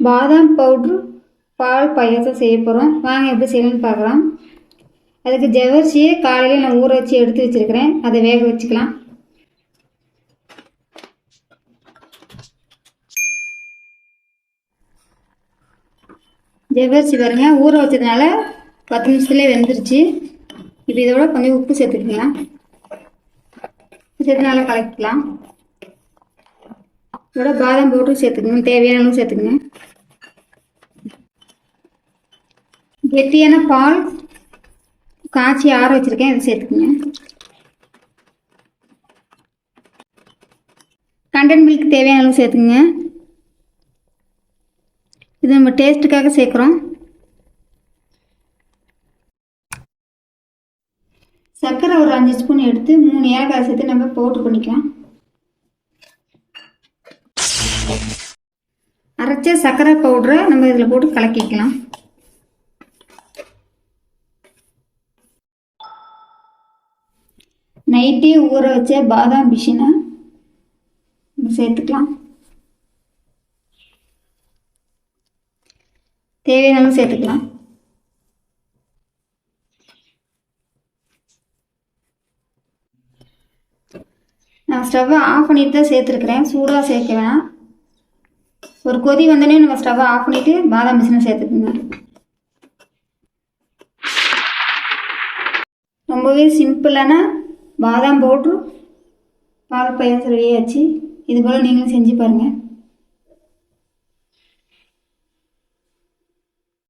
பாதாம் பவுட்ரு பால் பாயாசம் செய்ய போகிறோம். வாங்க எப்படி செய்யணும்னு பார்க்கலாம். அதுக்கு ஜவ்வரிசியை காலையில் நான் ஊற வச்சு எடுத்து வச்சுருக்கிறேன். அதை வேக வச்சுக்கலாம். ஜவ்வரிசி பாருங்க, ஊற வச்சதுனால 10 நிமிஷத்துலேயே வெந்துருச்சு. இப்போ இதோட கொஞ்சம் உப்பு சேர்த்துக்கலாம். சேர்த்து நல்லா கலக்கிக்கலாம். இதோட பாதாம் பவுடர் சேர்த்துக்கணும், தேவையான அளவு சேர்த்துக்கங்க. கெட்டியான பால் காய்ச்சி ஆற வச்சிருக்கேன், இதை சேர்த்துக்குங்க. கண்டென்ட் மில்க் தேவையான அளவு சேர்த்துக்குங்க. இது நம்ம டேஸ்ட்டுக்காக சேர்க்குறோம். சர்க்கரை ஒரு 5 ஸ்பூன் எடுத்து 3 ஏலக்காய் சேர்த்து நம்ம பவுடர் பண்ணிக்கலாம். அரைச்ச சர்க்கரை பவுடரை நம்ம இதில் போட்டு கலக்கிக்கலாம். நைட்டே ஊற வச்ச பாதாம் பிசினை சேர்த்துக்கலாம். தேவையான அளவு சேர்த்துக்கலாம். நான் ஸ்டவ்வை ஆஃப் பண்ணிட்டு தான் சேர்த்துருக்குறேன். சூடாக சேர்க்க வேணாம். ஒரு கொதி வந்தோடனே நம்ம ஸ்டவ்வை ஆஃப் பண்ணிவிட்டு பாதாம் பிசினை சேர்த்துக்குங்க. ரொம்பவே சிம்பிளான பாதாம் பவுட்ரு பால் பாயாசம் ரெடியாச்சு. இது போல் நீங்களும் செஞ்சு பாருங்கள்.